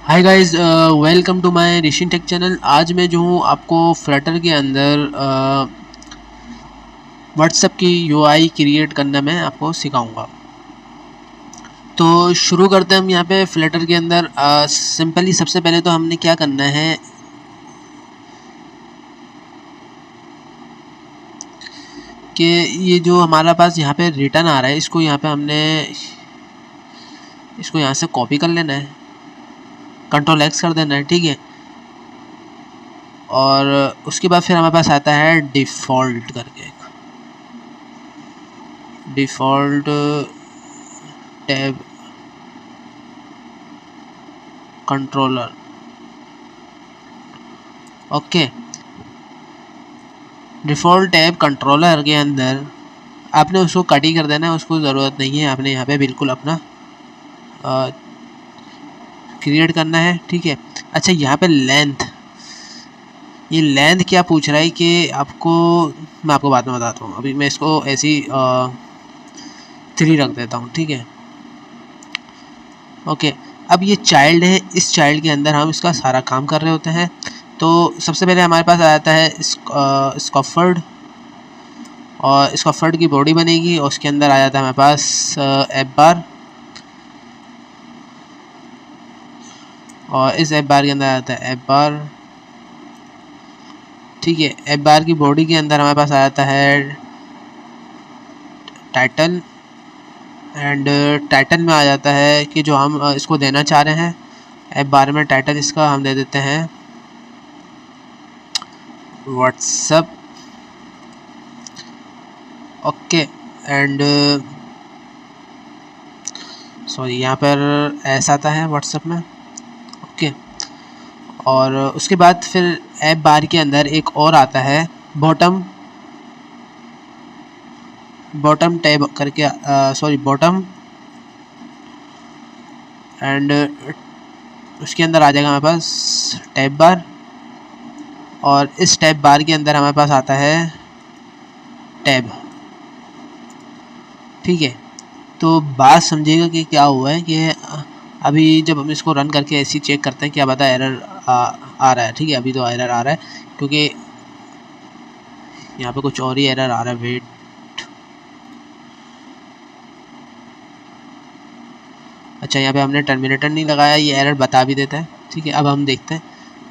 Hi guys, welcome to my Rishi tech channel. आज मैं जो हूँ आपको फ्लटर के अंदर व्हाट्सएप की यूआई क्रिएट करना मैं आपको सिखाऊंगा। तो शुरू करते हैं हम यहाँ पे फ्लटर के अंदर। सिंपली सबसे पहले तो हमने क्या करना है कि ये जो हमारा पास यहाँ पे रिटर्न आ रहा है, इसको यहाँ पे हमने इसको यहाँ से कॉपी कर लेना है, कंट्रोल एक्स कर देना है, ठीक है। और उसके बाद फिर हमारे पास आता है डिफ़ॉल्ट करके, default tab controller. Okay, default tab controller के अंदर आपने उसको कट ही कर देना है, उसको ज़रूरत नहीं है। आपने यहाँ पे बिल्कुल अपना क्रिएट करना है, ठीक है। अच्छा, यहाँ पे लेंथ, ये लेंथ क्या पूछ रहा है कि आपको, मैं आपको बाद में बताता हूँ। अभी मैं इसको ऐसी 3 रख देता हूँ, ठीक है। ओके, अब ये चाइल्ड है, इस चाइल्ड के अंदर हम इसका सारा काम कर रहे होते हैं। तो सबसे पहले हमारे पास आ जाता है स्कॉफर्ड, और स्कॉफर्ड की बॉडी बनेगी और उसके अंदर आ जाता है हमारे पास ऐप बार, और इस ऐप बार के अंदर आ जाता है ऐप बार, ठीक है। ऐप बार की बॉडी के अंदर हमारे पास आ जाता है टाइटल, एंड टाइटल में आ जाता है कि जो हम इसको देना चाह रहे हैं ऐप बार में, टाइटल इसका हम दे देते हैं व्हाट्सएप। ओके, एंड सॉरी, यहाँ पर ऐसा आता है व्हाट्सएप में। ओके, और उसके बाद फिर ऐप बार के अंदर एक और आता है बॉटम, बॉटम टैब करके, सॉरी बॉटम, एंड उसके अंदर आ जाएगा हमारे पास टैब बार, और इस टैब बार के अंदर हमारे पास आता है टैब, ठीक है। तो बात समझिएगा कि क्या हुआ है कि अभी जब हम इसको रन करके ऐसे चेक करते हैं, क्या पता एरर आ रहा है, ठीक है। अभी तो एरर आ रहा है क्योंकि यहाँ पे कुछ और ही एरर आ रहा है। वेट, अच्छा, यहाँ पे हमने टर्मिनेटर नहीं लगाया, ये एरर बता भी देता है, ठीक है। अब हम देखते हैं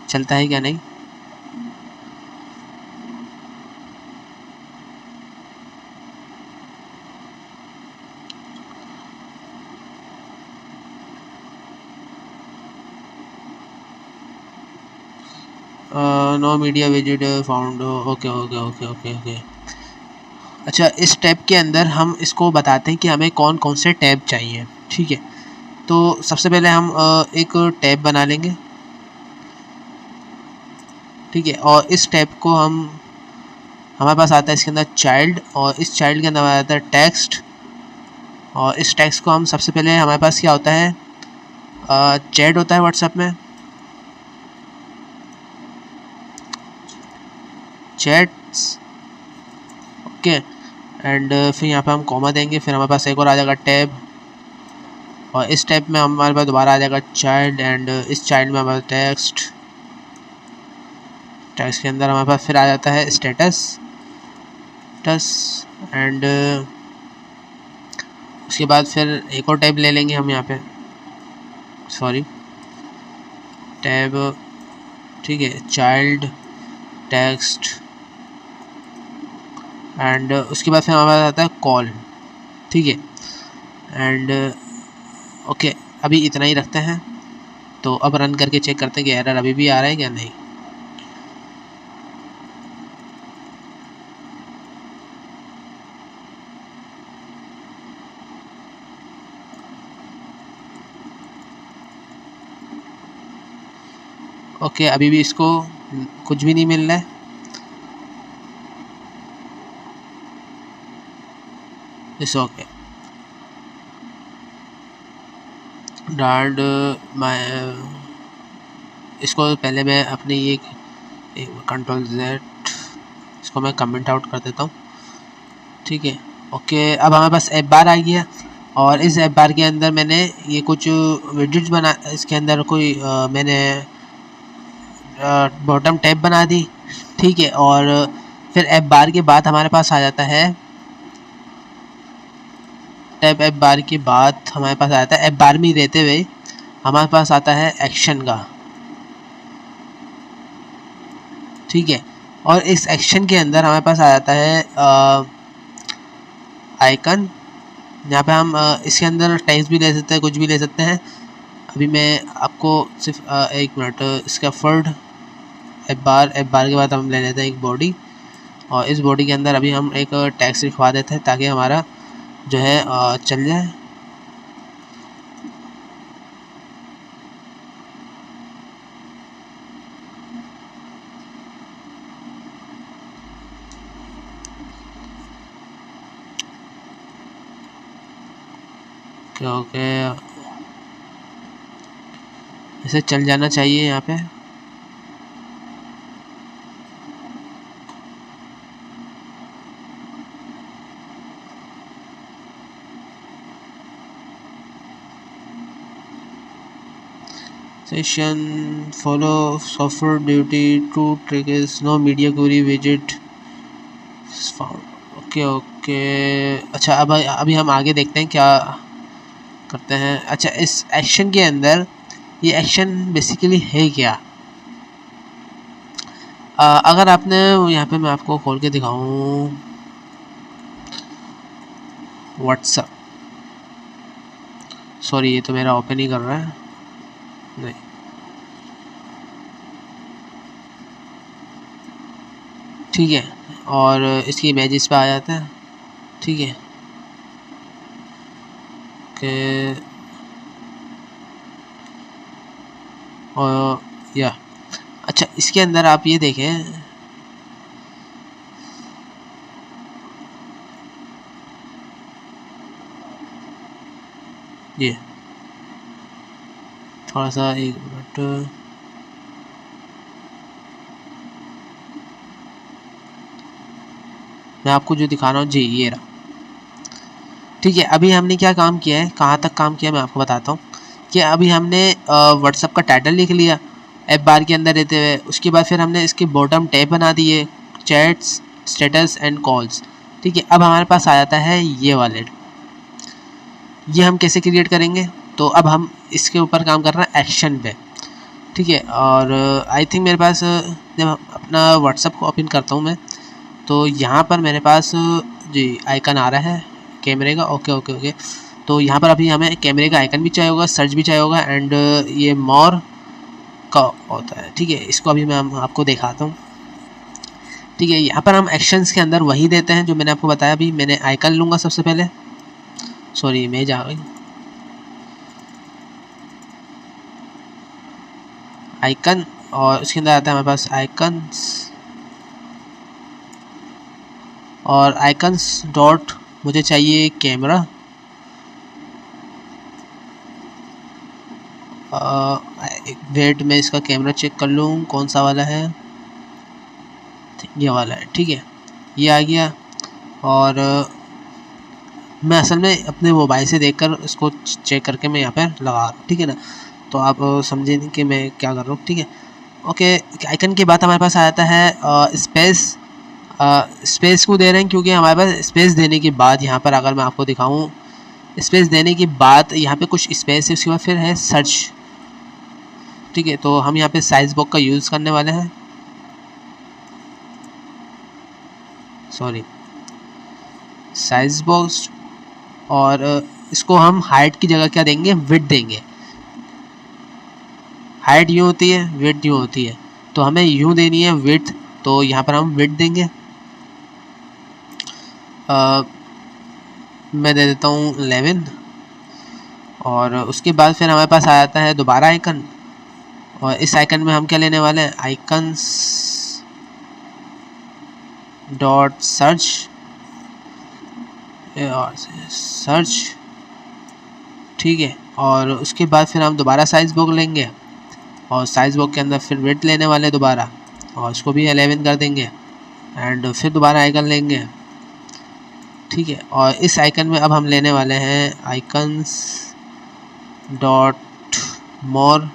चलता है क्या नहीं। No media visit found, okay okay okay okay okay. अच्छा, इस टैब के अंदर हम इसको बताते हैं कि हमें कौन कौन से टैब चाहिए, ठीक है। तो सबसे पहले हम एक टैब बना लेंगे, ठीक है। और इस टैब को हम, हमारे पास आता है इसके अंदर चाइल्ड, और इस चाइल्ड के अंदर आता है टेक्स्ट, और इस टेक्स्ट को हम सबसे पहले, हमारे पास क्या होता है, चैट होता है व्हाट्सएप में, चैट्स, ओके। एंड फिर यहाँ पे हम कॉमा देंगे, फिर हमारे पास एक और आ जाएगा टैब, और इस टैब में हमारे पास दोबारा आ जाएगा चाइल्ड, एंड इस चाइल्ड में हमारा टेक्स्ट, टेक्स्ट के अंदर हमारे पास फिर आ जाता है स्टेटस, एंड उसके बाद फिर एक और टैब ले लेंगे हम यहाँ पे, सॉरी टैब, ठीक है, चाइल्ड, टेक्स्ट, एंड उसके बाद फिर हमारे पास आता है कॉल, ठीक है। एंड ओके, अभी इतना ही रखते हैं। तो अब रन करके चेक करते हैं कि एरर अभी भी आ रहा है क्या नहीं। ओके, अभी भी इसको कुछ भी नहीं मिल रहा है। इट्स ओके, डार्ड माय, इसको पहले मैं अपने ये कंट्रोल जेड, इसको मैं कमेंट आउट कर देता हूँ, ठीक है। ओके, अब हमारे पास ऐप बार आ गया, और इस ऐप बार के अंदर मैंने ये कुछ विजेट्स बना, इसके अंदर कोई मैंने बॉटम टैब बना दी, ठीक है। और फिर ऐप बार के बाद हमारे पास आ जाता है टैब, ऐप बार के बाद हमारे पास आ जाता है ऐप बार में ही रहते हुए हमारे पास आता है एक्शन का, ठीक है। और इस एक्शन के अंदर हमारे पास आ जाता है आइकन। यहाँ पे हम इसके अंदर टेक्स्ट भी ले सकते हैं, कुछ भी ले सकते हैं। अभी मैं आपको सिर्फ एक मिनट, इसका फर्ड ऐप बार के बाद हम ले लेते हैं एक बॉडी, और इस बॉडी के अंदर अभी हम एक टेक्स्ट लिखवा देते हैं ताकि हमारा जो है चल जाए। ओके, इसे चल जाना चाहिए यहाँ पे। Session follow software duty to triggers no media query विजेट फाउंड। ओके ओके, अच्छा अब अभी हम आगे देखते हैं क्या करते हैं। अच्छा, इस एक्शन के अंदर ये एक्शन बेसिकली है क्या? अगर आपने यहाँ पे मैं आपको खोल के दिखाऊं व्हाट्सएप, सॉरी ये तो मेरा ओपन ही कर रहा है, नहीं ठीक है। और इसकी इमेजेस पे आ जाते हैं, ठीक है कि और या अच्छा, इसके अंदर आप ये देखें ये थोड़ा सा एक मिनट, मैं आपको जो दिखा रहा हूँ जी ये रहा, ठीक है। अभी हमने क्या काम किया है, कहाँ तक काम किया मैं आपको बताता हूँ कि अभी हमने व्हाट्सएप का टाइटल लिख लिया ऐप बार के अंदर रहते हुए, उसके बाद फिर हमने इसके बॉटम टैब बना दिए चैट्स, स्टेटस एंड कॉल्स, ठीक है। अब हमारे पास आ जाता है ये वाले, ये हम कैसे क्रिएट करेंगे, तो अब हम इसके ऊपर काम कर रहे हैं एक्शन पे, ठीक है। और आई थिंक मेरे पास जब अपना व्हाट्सएप को ओपन करता हूँ मैं, तो यहाँ पर मेरे पास जी आइकन आ रहा है कैमरे का, ओके ओके ओके। तो यहाँ पर अभी हमें कैमरे का आइकन भी चाहिए होगा, सर्च भी चाहिए होगा, एंड ये मोर का होता है, ठीक है। इसको अभी मैं आपको दिखाता हूँ, ठीक है। यहाँ पर हम एक्शंस के अंदर वही देते हैं जो मैंने आपको बताया। अभी मैंने आइकन लूँगा सबसे पहले, सॉरी इमेज आ गई, आइकन, और उसके अंदर आता है हमारे पास आइकन्स, और आइकन्स डॉट मुझे चाहिए कैमरा, वेट में इसका कैमरा चेक कर लूँ कौन सा वाला है, ये वाला है, ठीक है ये आ गया। और मैं असल में अपने मोबाइल से देखकर इसको चेक करके मैं यहाँ पर लगा रहा हूँ, ठीक है ना, तो आप समझें कि मैं क्या कर रहा हूँ, ठीक है ओके। आइकन के बाद हमारे पास आ जाता है स्पेस, स्पेस को दे रहे हैं क्योंकि हमारे पास स्पेस देने के बाद यहाँ पर अगर मैं आपको दिखाऊँ, स्पेस देने के बाद यहाँ पे कुछ स्पेस है, उसके बाद फिर है सर्च, ठीक है। तो हम यहाँ पे साइज बॉक्स का यूज़ करने वाले हैं, सॉरी साइज बॉक्स, और इसको हम हाइट की जगह क्या देंगे, विड्थ देंगे। हाइट यूँ होती है, विड्थ यूँ होती है, तो हमें यूँ देनी है विड्थ, तो यहाँ पर हम विड्थ देंगे। मैं दे देता हूँ 11, और उसके बाद फिर हमारे पास आ जाता है दोबारा आइकन, और इस आइकन में हम क्या लेने वाले हैं, आइकन्स डॉट सर्च, सर्च, ठीक है। और उसके बाद फिर हम दोबारा साइज बॉक्स लेंगे, और साइज बॉक्स के अंदर फिर विड्थ लेने वाले दोबारा, और इसको भी 11 कर देंगे, एंड फिर दोबारा आइकन लेंगे, ठीक है। और इस आइकन में अब हम लेने वाले हैं आइकन्स डॉट मोर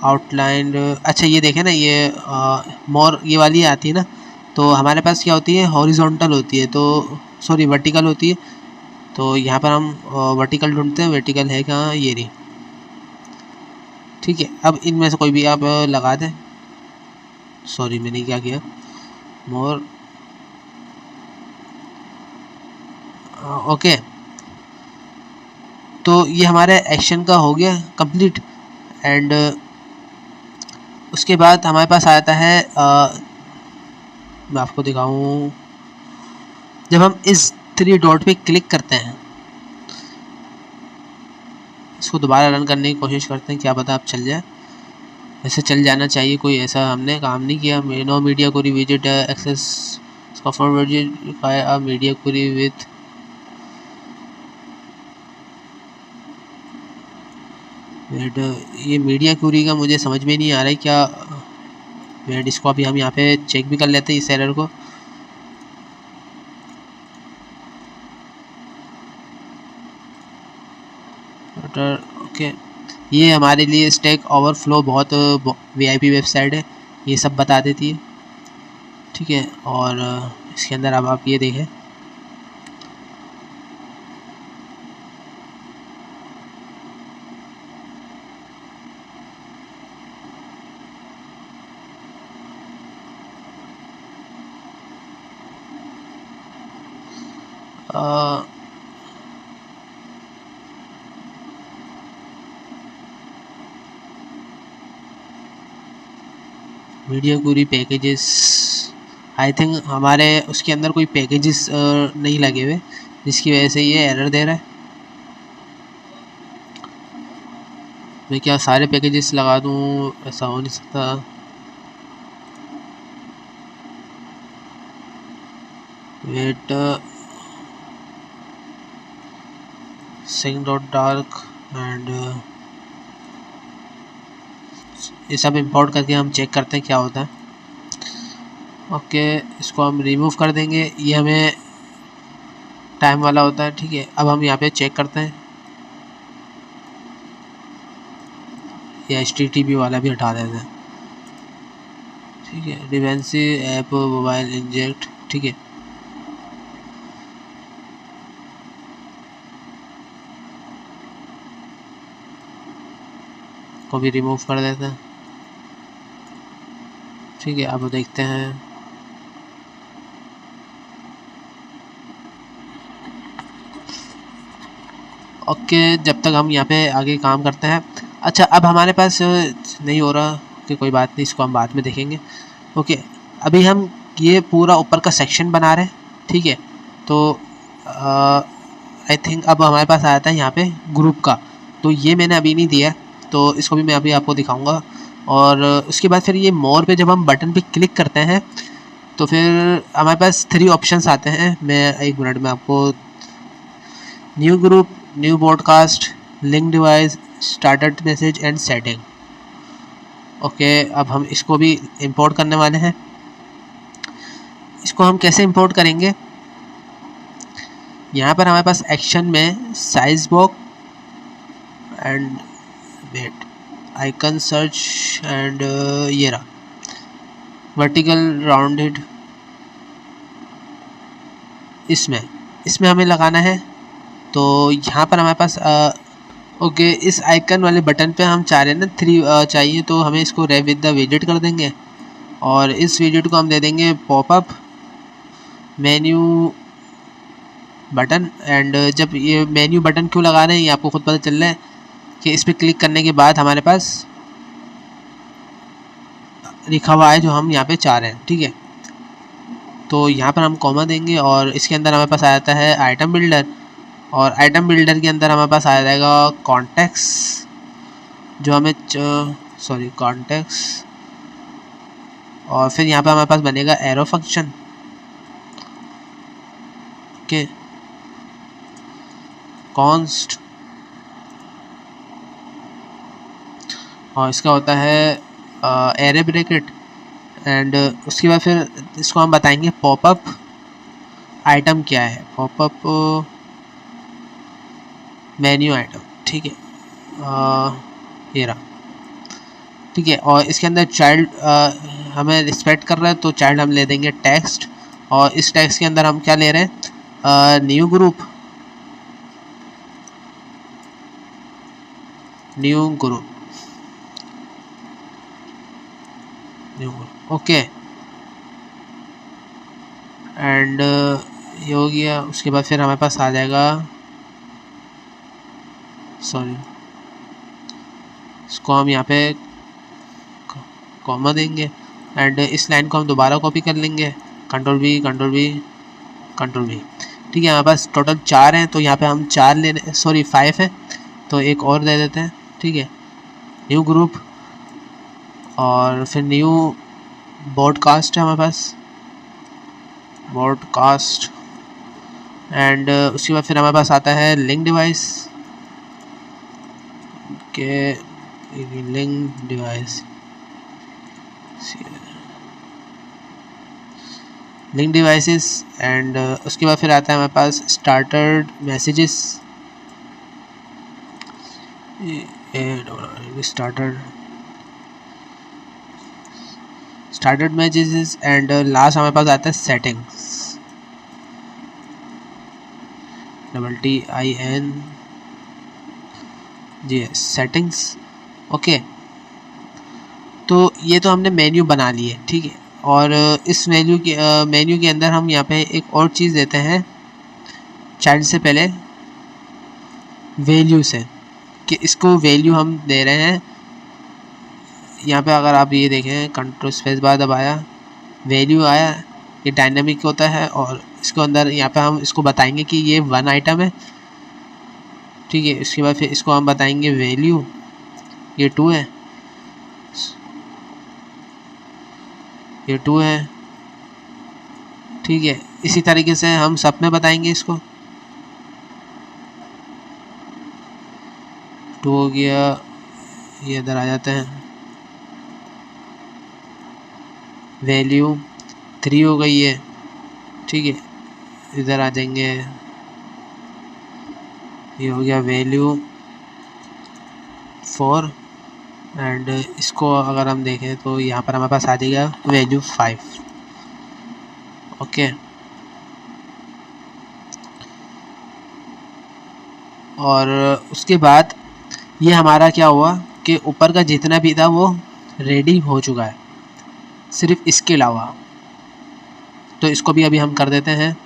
आउटलाइन। अच्छा ये देखें ना, ये मोर ये वाली आती है ना, तो हमारे पास क्या होती है, हॉरिजॉन्टल होती है, तो सॉरी वर्टिकल होती है। तो यहाँ पर हम वर्टिकल ढूंढते हैं, वर्टिकल है कहाँ, ये रही। ठीक है, अब इनमें से कोई भी आप लगा दें। सॉरी मैंने क्या किया, मोर ओके। तो ये हमारे एक्शन का हो गया कंप्लीट। एंड उसके बाद हमारे पास आता है मैं आपको दिखाऊं, जब हम इस 3 डॉट पे क्लिक करते हैं, इसको दोबारा रन करने की कोशिश करते हैं, क्या पता आप चल जाए। वैसे चल जाना चाहिए, कोई ऐसा हमने काम नहीं किया। No media query visit access media query with wait. ये मीडिया क्वेरी का मुझे समझ में नहीं आ रहा है क्या। वेट, इसको अभी हम यहाँ पे चेक भी कर लेते हैं इस एरर को। ओके, ये हमारे लिए स्टैक ओवरफ्लो बहुत वीआईपी वेबसाइट है, ये सब बता देती है। ठीक है, और इसके अंदर अब आप ये देखें, video query packages, I think हमारे उसके अंदर कोई पैकेजेस नहीं लगे हुए, जिसकी वजह से ये एरर दे रहा है। मैं क्या सारे पैकेजेस लगा दूं, ऐसा हो नहीं सकता। Wait, sing dot dark and ये सब इंपोर्ट करके हम चेक करते हैं क्या होता है। ओके, इसको हम रिमूव कर देंगे, ये हमें टाइम वाला होता है। ठीक है, अब हम यहाँ पे चेक करते हैं, ये HTTP वाला भी हटा देते हैं। ठीक है, डिपेंडेंसी ऐप मोबाइल इंजेक्ट, ठीक है। को भी रिमूव कर देते हैं। ठीक है, अब देखते हैं। ओके, जब तक हम यहाँ पे आगे काम करते हैं। अच्छा, अब हमारे पास नहीं हो रहा कि कोई बात नहीं, इसको हम बाद में देखेंगे। ओके, अभी हम ये पूरा ऊपर का सेक्शन बना रहे हैं। ठीक है, तो आई थिंक अब हमारे पास आया था यहाँ पे ग्रुप का, तो ये मैंने अभी नहीं दिया, तो इसको भी मैं अभी आपको दिखाऊंगा। और उसके बाद फिर ये मोर पे जब हम बटन पे क्लिक करते हैं, तो फिर हमारे पास 3 ऑप्शंस आते हैं। मैं 1 मिनट में आपको, new group, new broadcast, link device, started message and setting. Okay, अब हम इसको भी इंपोर्ट करने वाले हैं। इसको हम कैसे इंपोर्ट करेंगे, यहाँ पर हमारे पास एक्शन में size box and wait icon search and ये रहा वर्टिकल राउंडेड, इसमें हमें लगाना है। तो यहाँ पर हमारे पास ओके, इस आइकन वाले बटन पे हम चाह रहे हैं ना 3 चाहिए, तो हमें इसको रैप विद द विजेट कर देंगे। और इस विजेट को हम दे देंगे पॉपअप मेन्यू बटन। एंड जब ये मेन्यू बटन क्यों लगा रहे हैं, ये आपको खुद पता चल रहा है कि इस पर क्लिक करने के बाद हमारे पास लिखा हुआ है जो हम यहाँ पे चाह रहे हैं। ठीक है, तो यहाँ पर हम कॉमा देंगे और इसके अंदर हमारे पास आ जाता है आइटम बिल्डर, और आइटम बिल्डर के अंदर हमारे पास आ जाएगा कॉन्टेक्ट्स, जो हमें सॉरी कॉन्टेक्ट्स, और फिर यहाँ पर हमारे पास बनेगा एरो फंक्शन। ओके, कॉन्स्ट, और इसका होता है एरे ब्रैकेट एंड उसके बाद फिर इसको हम बताएंगे पॉपअप आइटम क्या है, पॉपअप मेन्यू आइटम, ठीक है, ये रहा, ठीक है। और इसके अंदर चाइल्ड हमें रिस्पेक्ट कर रहा है तो चाइल्ड हम ले देंगे टेक्स्ट, और इस टेक्स्ट के अंदर हम क्या ले रहे हैं, new group, new group, new group, okay. And ये हो गया। उसके बाद फिर हमारे पास आ जाएगा, सॉरी, इसको हम यहाँ पे कॉमा देंगे एंड इस लाइन को हम दोबारा कॉपी कर लेंगे, control we control we control we, ठीक है। हमारे पास टोटल 4 हैं तो यहाँ पे हम 4 लेने, सॉरी 5 है तो एक और दे देते हैं, ठीक है। न्यू ग्रुप और फिर न्यू ब्रॉडकास्ट है हमारे पास, ब्रॉडकास्ट, एंड उसके बाद फिर हमारे पास आता है लिंक डिवाइस के, link device, link devices, and उसके बाद फिर आता है हमारे पास starters messages, starters messages, and last हमारे पास आता है सेटिंग्स, TIN जी, सेटिंग्स, ओके। तो ये तो हमने मेन्यू बना ली है, ठीक है। और इस मेन्यू के अंदर हम यहाँ पे एक और चीज़ देते हैं चाइल्ड से पहले, वैल्यू से, कि इसको वैल्यू हम दे रहे हैं यहाँ पे। अगर आप ये देखें, कंट्रोल स्पेस बार दबाया, वैल्यू आया, ये डायनामिक होता है, और इसके अंदर यहाँ पे हम इसको बताएंगे कि ये 1 आइटम है, ठीक है। इसके बाद फिर इसको हम बताएंगे वैल्यू, ये 2 है, ये 2 है, ठीक है। इसी तरीके से हम सब में बताएंगे इसको, 2 हो गया, ये इधर आ जाते हैं, वैल्यू 3 हो गई है, ठीक है। इधर आ जाएंगे, ये हो गया वैल्यू 4, एंड इसको अगर हम देखें तो यहाँ पर हमारे पास आ जाएगा वैल्यू 5, ओके। और उसके बाद ये हमारा क्या हुआ कि ऊपर का जितना भी था वो रेडी हो चुका है, सिर्फ इसके अलावा। तो इसको भी अभी हम कर देते हैं,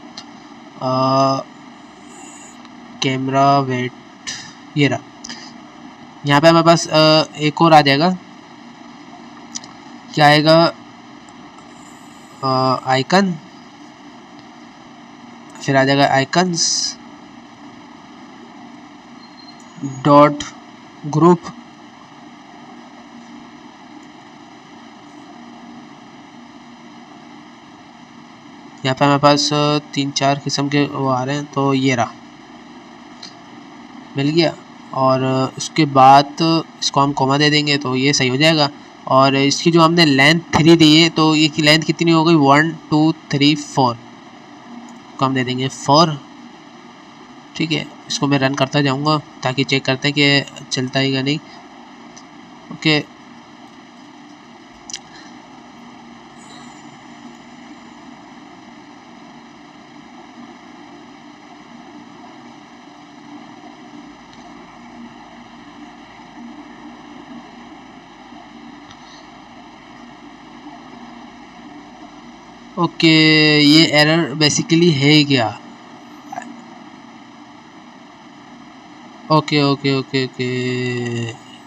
कैमरा वेट, ये रहा। यहाँ पे हमारे पास एक और आ जाएगा, क्या आएगा, आइकन, फिर आ जाएगा आइकन्स डॉट ग्रुप, यहाँ पे हमारे पास 3-4 किस्म के वो आ रहे हैं, तो ये रहा, मिल गया। और उसके बाद इसको हम कॉमा दे देंगे तो ये सही हो जाएगा। और इसकी जो हमने लेंथ 3 दी है, तो ये की लेंथ कितनी हो गई, 1 2 3 4 को हम दे देंगे 4, ठीक है। इसको मैं रन करता जाऊंगा ताकि चेक करते हैं कि चलता है या नहीं, ओके। ओके, ये एरर बेसिकली है क्या, ओके ओके ओके ओके,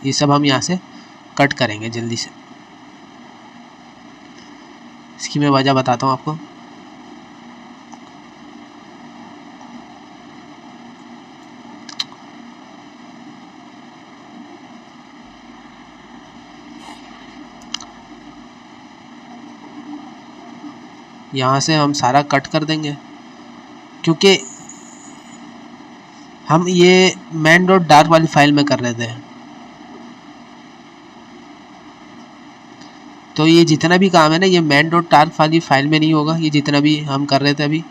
ये सब हम यहाँ से कट करेंगे जल्दी से। इसकी मैं वजह बताता हूँ आपको। यहाँ से हम सारा कट कर देंगे क्योंकि हम ये मैन डॉट डार्क वाली फाइल में कर रहे थे। तो ये जितना भी काम है ना ये main डॉट टार्क वाली फाइल में नहीं होगा, ये जितना भी हम कर रहे थे अभी,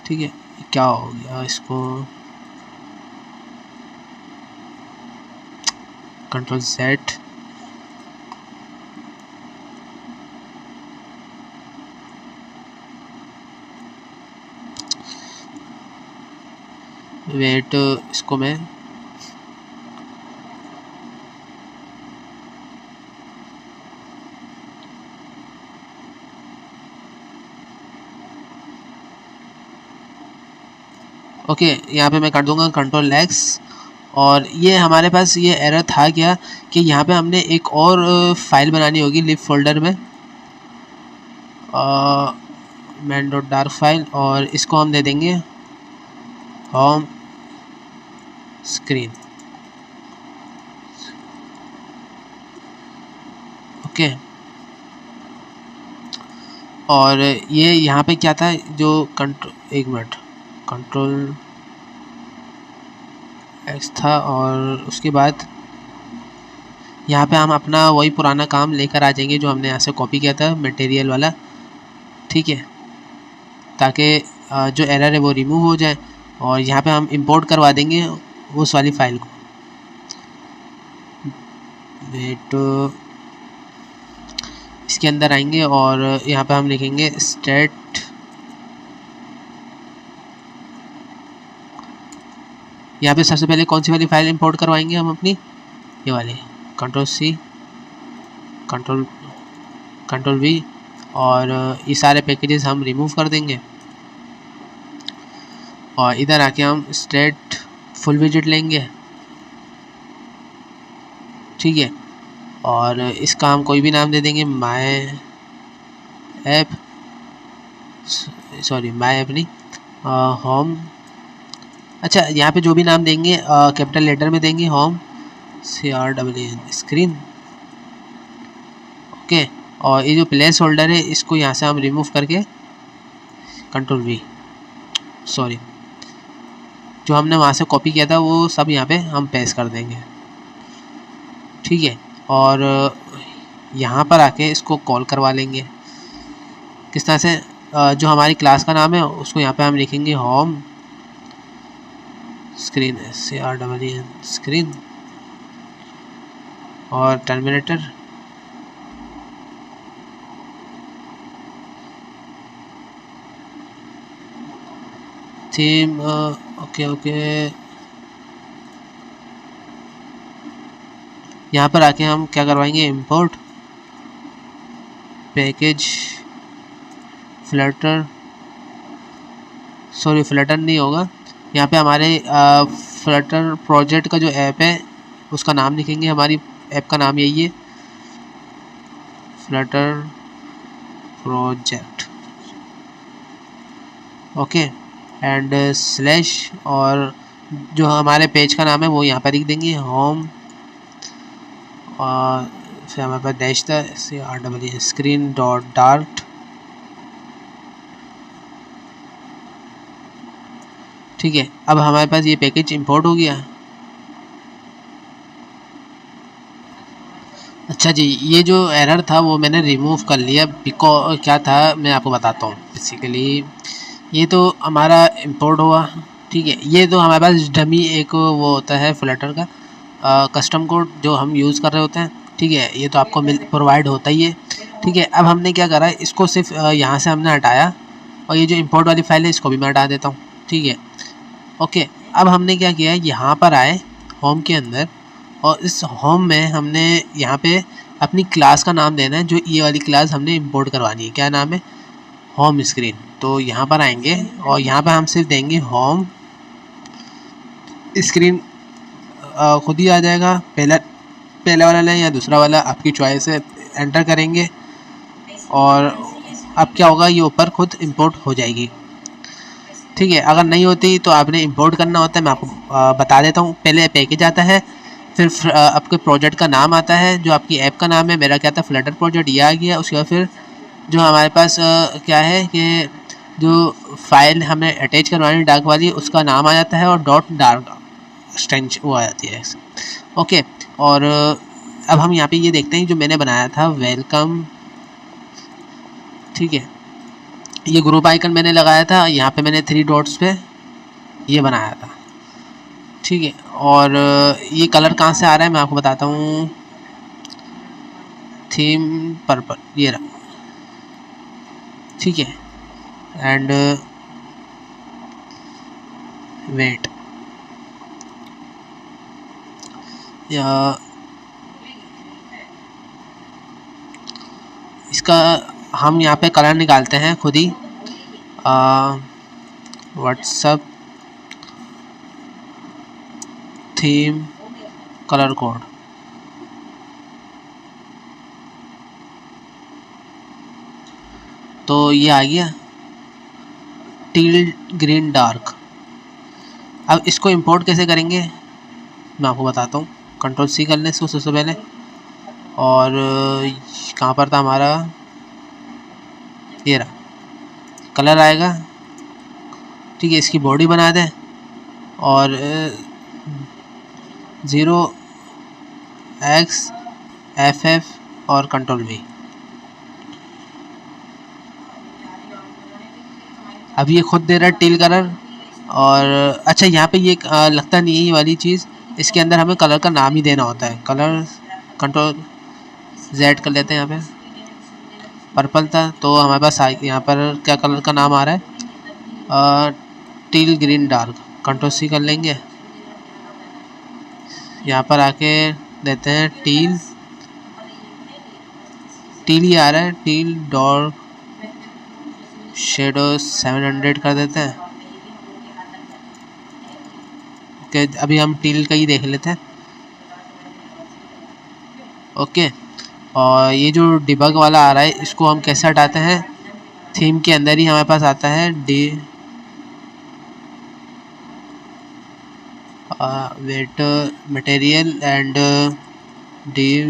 ठीक है। क्या हो गया इसको, कंट्रोल Z, वेट इसको मैं ओके यहाँ पे मैं कर दूंगा कंट्रोल X। और ये हमारे पास ये एरर था क्या कि यहाँ पे हमने एक और फाइल बनानी होगी लिव फोल्डर में, main डॉट डार्क फाइल, और इसको हम दे देंगे होम स्क्रीन। ओके, और ये यहाँ पे क्या था जो एक मिनट, कंट्रोल X था, और उसके बाद यहाँ पे हम अपना वही पुराना काम लेकर आ जाएंगे जो हमने यहाँ से कॉपी किया था मटेरियल वाला, ठीक है, ताकि जो एरर है वो रिमूव हो जाए। और यहाँ पे हम इंपोर्ट करवा देंगे उस वाली फाइल को। वेट, इसके अंदर आएंगे और यहाँ पे हम लिखेंगे स्टेट, यहाँ पे सबसे पहले कौन सी वाली फाइल इंपोर्ट करवाएंगे हम अपनी, ये वाली, कंट्रोल C, कंट्रोल V, और ये सारे पैकेजेस हम रिमूव कर देंगे। और इधर आके हम स्टेट फुल विजिट लेंगे, ठीक है, और इसका हम कोई भी नाम दे देंगे, माय ऐप नहीं, होम। अच्छा, यहाँ पे जो भी नाम देंगे कैपिटल लेटर में देंगे, होम CRAN स्क्रीन। ओके, और ये जो प्लेस होल्डर है इसको यहाँ से हम रिमूव करके कंट्रोल V, सॉरी, जो हमने वहाँ से कॉपी किया था वो सब यहाँ पे हम पेस्ट कर देंगे, ठीक है। और यहाँ पर आके इसको कॉल करवा लेंगे। किस तरह से, जो हमारी क्लास का नाम है उसको यहाँ पे हम लिखेंगे होम स्क्रीन, CRAN स्क्रीन, और टर्मिनेटर, थीम, ओके, यहाँ पर आके हम क्या करवाएंगे, import package Flutter, sorry Flutter नहीं होगा, यहाँ पे हमारे फ्लटर प्रोजेक्ट का जो ऐप है उसका नाम लिखेंगे, हमारी ऐप का नाम यही है, Flutter project, okay, and slash, और जो हमारे पेज का नाम है वो यहाँ पर लिख देंगे, होम, और फिर हमारे पास डैश था, CRAN स्क्रीन डॉट डार्ट, ठीक है। अब हमारे पास ये पैकेज इंपोर्ट हो गया। अच्छा जी, ये जो एरर था वो मैंने रिमूव कर लिया, बिकॉज क्या था मैं आपको बताता हूँ। बेसिकली ये तो हमारा इंपोर्ट हुआ, ठीक है, ये तो हमारे पास डमी एक वो होता है फ्लटर का कस्टम कोड जो हम यूज़ कर रहे होते हैं, ठीक है, ये तो आपको प्रोवाइड होता ही है, ठीक है। अब हमने क्या करा, इसको सिर्फ यहाँ से हमने हटाया, और ये जो इंपोर्ट वाली फाइल है इसको भी मैं हटा देता हूँ, ठीक है, ओके। अब हमने क्या किया, यहाँ पर आए होम के अंदर, और इस होम में हमने यहाँ पे अपनी क्लास का नाम देना है, जो ये वाली क्लास हमने इंपोर्ट करवानी है, क्या नाम है, होम स्क्रीन। तो यहाँ पर आएंगे और यहाँ पर हम सिर्फ देंगे होम स्क्रीन, खुद ही आ जाएगा, पहला वाला लें या दूसरा वाला, आपकी चॉइस है, एंटर करेंगे और अब क्या होगा, ये ऊपर खुद इंपोर्ट हो जाएगी, ठीक है। अगर नहीं होती तो आपने इंपोर्ट करना होता है, मैं आपको बता देता हूँ। पहले पैकेज आता है, फिर आपके प्रोजेक्ट का नाम आता है, जो आपकी ऐप का नाम है, मेरा क्या था फ्लटर प्रोजेक्ट, ये आ गया। उसके बाद फिर जो हमारे पास क्या है कि जो फाइल हमें अटैच करवानी डार्क वाली, उसका नाम आ जाता है, और डॉट डार्क स्ट्रेंच वो आ जाती है, ओके। और अब हम यहाँ पे ये देखते हैं जो मैंने बनाया था, वेलकम ठीक है, ये ग्रुप आइकन मैंने लगाया था, यहाँ पे मैंने 3 डॉट्स पे ये बनाया था, ठीक है। और ये कलर कहाँ से आ रहा है मैं आपको बताता हूँ, थीम पर्पल, ये रहा, ठीक है। एंड वेट, या इसका हम यहाँ पे कलर निकालते हैं खुद ही, व्हाट्सएप थीम कलर कोड, तो ये आ गया टील ग्रीन डार्क। अब इसको इंपोर्ट कैसे करेंगे मैं आपको बताता हूँ। कंट्रोल सी कर लें इसको सबसे पहले, और कहाँ पर था हमारा, ये रहा, कलर आएगा, ठीक है। इसकी बॉडी बना दें और 0x और कंट्रोल V। अब ये खुद दे रहा है टील कलर। और अच्छा, यहाँ पे ये लगता नहीं है ये वाली चीज़, इसके अंदर हमें कलर का नाम ही देना होता है। कलर कंट्रोल Z कर लेते हैं, यहाँ पे पर्पल था तो हमारे पास यहाँ पर क्या कलर का नाम आ रहा है, till green dark. Control C कर लेंगे, यहाँ पर आके देते हैं टील ही आ रहा है, टील डार्क शेडो 700 कर देते हैं। ओके, अभी हम टील का ही देख लेते हैं। ओके, और ये जो डिबग वाला आ रहा है इसको हम कैसे हटाते हैं, थीम के अंदर ही हमारे पास आता है wait material and D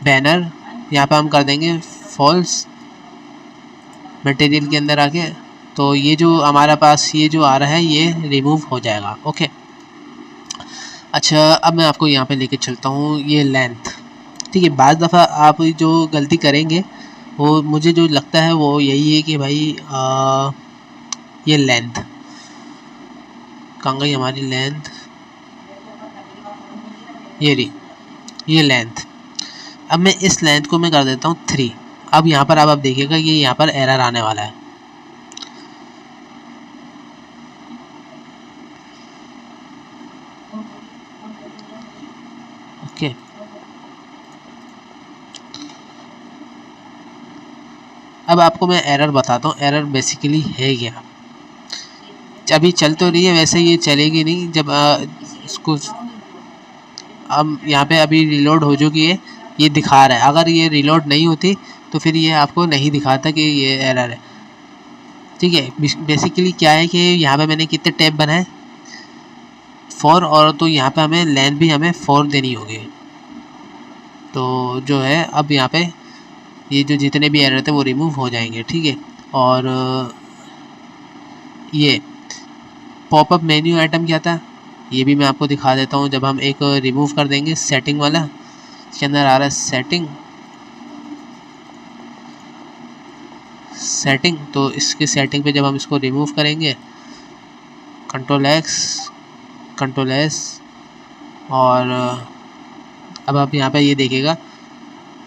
banner, यहाँ पे हम कर देंगे फॉल्स मटेरियल के अंदर आके। तो ये जो हमारे पास ये जो आ रहा है ये रिमूव हो जाएगा। ओके, अच्छा अब मैं आपको यहाँ पे लेके चलता हूँ ये लेंथ, ठीक है। बाज़ दफ़ा आप जो गलती करेंगे वो मुझे जो लगता है वो यही है कि भाई ये लेंथ कहाँ गई हमारी लेंथ, ये रही ये लेंथ। अब मैं इस लेंथ को मैं कर देता हूँ 3। अब यहाँ पर आप देखिएगा ये यहाँ पर एरर आने वाला है। ओके, अब आपको मैं एरर बताता हूँ। एरर बेसिकली है क्या, अभी चल तो रही है, वैसे ये चलेगी नहीं जब इसको अब यहाँ पे अभी रिलोड हो चुकी है, ये दिखा रहा है। अगर ये रिलोड नहीं होती तो फिर ये आपको नहीं दिखाता कि ये एरर है, ठीक है। बेसिकली क्या है कि यहाँ पे मैंने कितने टैब बनाए 4, और तो यहाँ पे हमें लेंथ भी हमें 4 देनी होगी। तो जो है अब यहाँ पे ये जो जितने भी एरर थे वो रिमूव हो जाएंगे, ठीक है। और ये पॉपअप मेन्यू आइटम क्या था ये भी मैं आपको दिखा देता हूँ। जब हम एक रिमूव कर देंगे सेटिंग वाला, इसके अंदर आ रहा है सेटिंग, तो इसके सेटिंग पे जब हम इसको रिमूव करेंगे कंट्रोल S, और अब आप यहाँ पे ये देखिएगा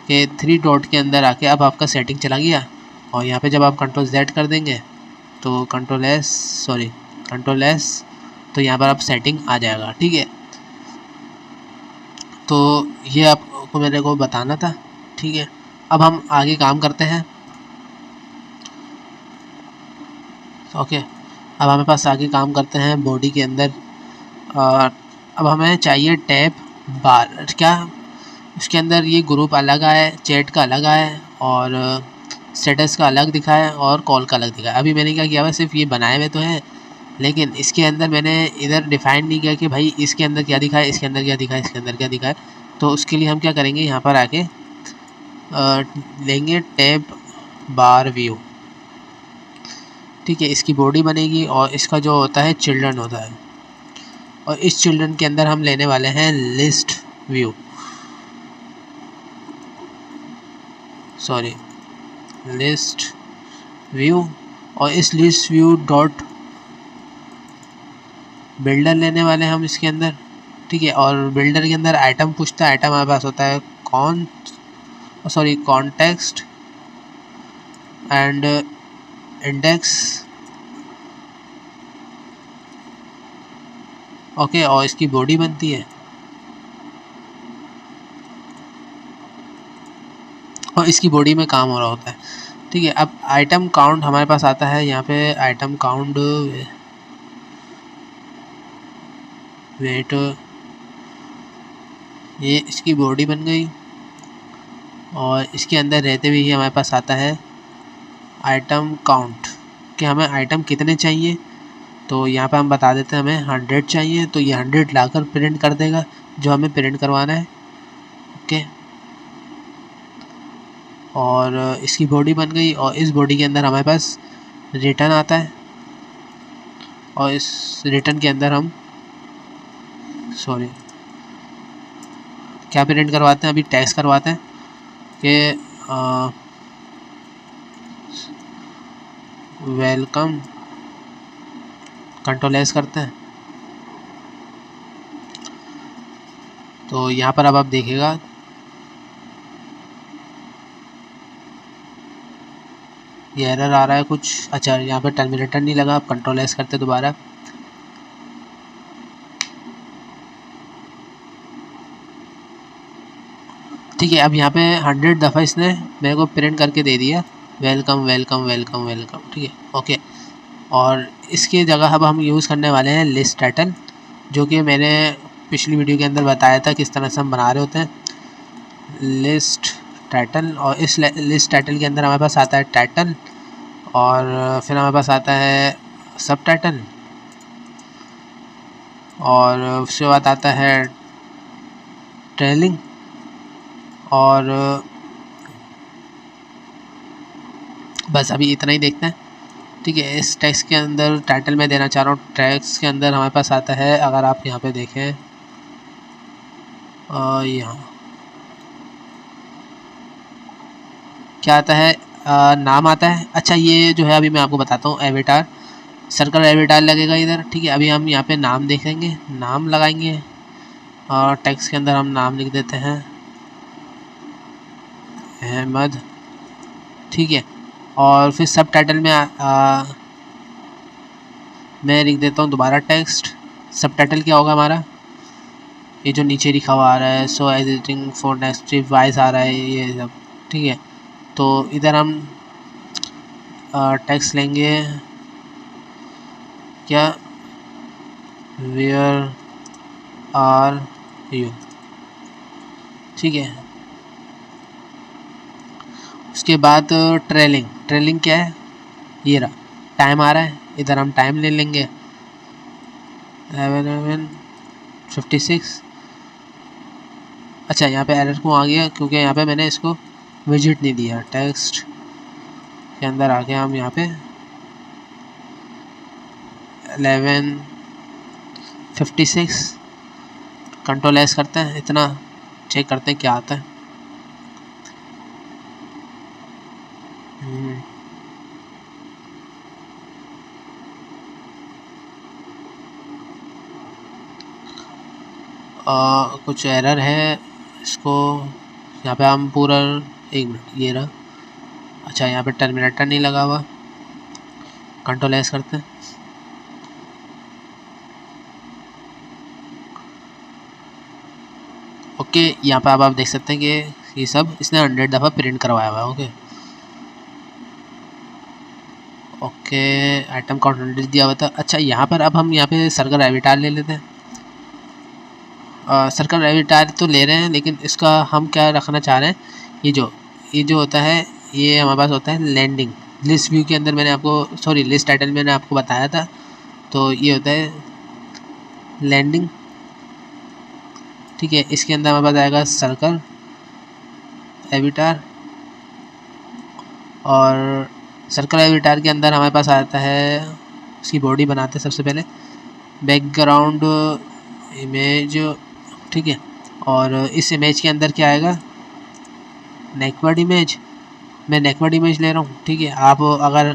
कि 3 डॉट के अंदर आके अब आपका सेटिंग चला गया। और यहाँ पे जब आप कंट्रोल Z कर देंगे तो कंट्रोल S, तो यहाँ पर आप सेटिंग आ जाएगा, ठीक है। तो ये आपको मेरे को बताना था, ठीक है। अब हम आगे काम करते हैं। ओके, अब हमें पास आगे काम करते हैं बॉडी के अंदर। अब हमें चाहिए टैब बार, क्या उसके अंदर ये ग्रुप अलग है, चैट का अलग है, और स्टेटस का अलग दिखा है, और कॉल का अलग दिखा है। अभी मैंने क्या किया हुआ, सिर्फ ये बनाए हुए तो हैं, लेकिन इसके अंदर मैंने इधर डिफाइन नहीं किया कि भाई इसके अंदर क्या दिखा है, इसके अंदर क्या दिखा है, इसके अंदर क्या दिखा है। तो उसके लिए हम क्या करेंगे, यहाँ पर आके लेंगे टैब बार व्यू, ठीक है। इसकी बॉडी बनेगी और इसका जो होता है चिल्ड्रन होता है, और इस चिल्ड्रन के अंदर हम लेने वाले हैं लिस्ट व्यू, और इस लिस्ट व्यू डॉट बिल्डर लेने वाले हम इसके अंदर, ठीक है। और बिल्डर के अंदर आइटम पूछता है, आइटम हमारे पास होता है कॉन्टेक्स्ट एंड इंडेक्स, ओके। और इसकी बॉडी बनती है, और इसकी बॉडी में काम हो रहा होता है, ठीक है। अब आइटम काउंट हमारे पास आता है यहाँ पे, आइटम काउंट वेट, ये इसकी बॉडी बन गई, और इसके अंदर रहते हुए ही हमारे पास आता है आइटम काउंट कि हमें आइटम कितने चाहिए। तो यहाँ पे हम बता देते हैं हमें 100 चाहिए, तो ये 100 लाकर प्रिंट कर देगा जो हमें प्रिंट करवाना है, ओके। और इसकी बॉडी बन गई, और इस बॉडी के अंदर हमारे पास रिटर्न आता है, और इस रिटर्न के अंदर हम क्या प्रिंट करवाते हैं, अभी टेक्स्ट करवाते हैं कि वेलकम, कंट्रोल एस करते हैं। तो यहाँ पर अब आप देखिएगा ये एरर आ रहा है कुछ। अच्छा, यहाँ पर टर्मिनेटर नहीं लगा, आप कंट्रोल एस करते दोबारा, ठीक है। अब यहाँ पे 100 दफ़ा इसने मेरे को प्रिंट करके दे दिया वेलकम वेलकम वेलकम वेलकम, ठीक है, ओके। और इसकी जगह अब हम यूज़ करने वाले हैं लिस्ट टाइटल, जो कि मैंने पिछली वीडियो के अंदर बताया था किस तरह से हम बना रहे होते हैं लिस्ट टाइटल। और इस लिस्ट टाइटल के अंदर हमारे पास आता है टाइटल, और फिर हमारे पास आता है सब टाइटल, और उसके बाद आता है ट्रेलिंग, और बस अभी इतना ही देखते हैं, ठीक है। इस टेक्स्ट के अंदर टाइटल में देना चाह रहा हूँ, टेक्स्ट के अंदर हमारे पास आता है, अगर आप यहाँ पे देखें यहाँ क्या आता है, नाम आता है। अच्छा, ये जो है अभी मैं आपको बताता हूँ, एविटार, सर्कल एविटार लगेगा इधर, ठीक है। अभी हम यहाँ पे नाम देखेंगे, नाम लगाएंगे, और टेक्स्ट के अंदर हम नाम लिख देते हैं अहमद, ठीक है। और फिर सब टाइटल में मैं लिख देता हूँ दोबारा टेक्स्ट। सब टाइटल क्या होगा हमारा, ये जो नीचे लिखा हुआ आ रहा है, सो एडिटिंग फॉर नेक्स्ट वाइज आ रहा है ये सब, ठीक है। तो इधर हम टेक्स्ट लेंगे क्या, वेयर आर यू, ठीक है। उसके बाद ट्रेलिंग क्या है, ये रहा, टाइम आ रहा है, इधर हम टाइम ले लेंगे 11:56। अच्छा, यहाँ पे एरर क्यों आ गया, क्योंकि यहाँ पे मैंने इसको विजिट नहीं दिया। टेक्स्ट के अंदर आके हम यहाँ पे 11:56 कंट्रोल एस करते हैं, इतना चेक करते हैं क्या आता है। कुछ एरर है, इसको यहाँ पे हम पूरा, एक मिनट, ये रहा। अच्छा, यहाँ पे टर्मिनेटर नहीं लगा हुआ, कंट्रोल एस करते हैं, ओके। यहाँ पे अब आप देख सकते हैं कि ये सब इसने 100 दफ़ा प्रिंट करवाया हुआ है, ओके ओके। आइटम काउंट 100 दिया हुआ था। अच्छा, यहाँ पर अब हम यहाँ पे सर्कल एविटार ले लेते हैं। सर्कल एविटार तो ले रहे हैं, लेकिन इसका हम क्या रखना चाह रहे हैं, ये जो होता है, ये हमारे पास होता है लैंडिंग। लिस्ट व्यू के अंदर मैंने आपको लिस्ट टाइटल मैंने आपको बताया था, तो ये होता है लैंडिंग, ठीक है। इसके अंदर हमारे पास आएगा सर्कल एविटार, और सर्कल एविटार के अंदर हमारे पास आता है, उसकी बॉडी बनाते हैं सबसे पहले, बैकग्राउंड इमेज, ठीक है। और इस इमेज के अंदर क्या आएगा, नेकवर्ड इमेज, मैं नेकवर्ड इमेज ले रहा हूँ, ठीक है। आप अगर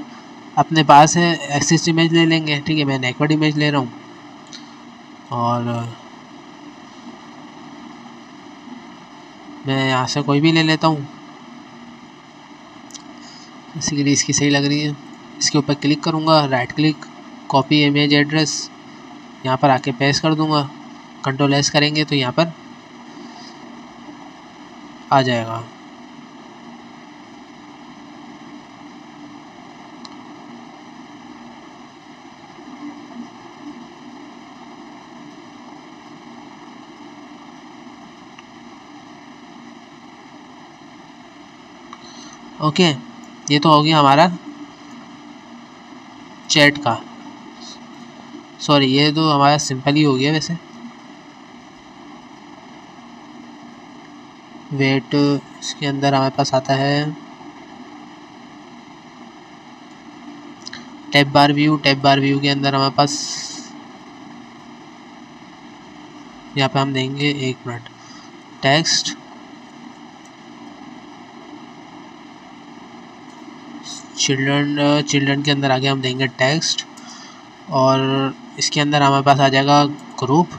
अपने पास है एक्सिस इमेज ले लेंगे, ठीक है। मैं नेकवर्ड इमेज ले रहा हूँ और मैं यहाँ से कोई भी ले लेता हूँ। बेसिकली इसकी सही लग रही है। इसके ऊपर क्लिक करूँगा, right click, copy image address, यहाँ पर आके पेस्ट कर दूँगा। कंट्रोल एस करेंगे तो यहाँ पर आ जाएगा। ओके, ये तो हो गया हमारा चैट का। सॉरी, ये तो हमारा सिंपल ही हो गया वैसे। वेट, इसके अंदर हमारे पास आता है टैब बार व्यू। टैब बार व्यू के अंदर हमारे पास यहाँ पे हम देंगे, 1 मिनट, टेक्स्ट, चिल्ड्रन के अंदर आगे हम देंगे टेक्स्ट और इसके अंदर हमारे पास आ जाएगा ग्रुप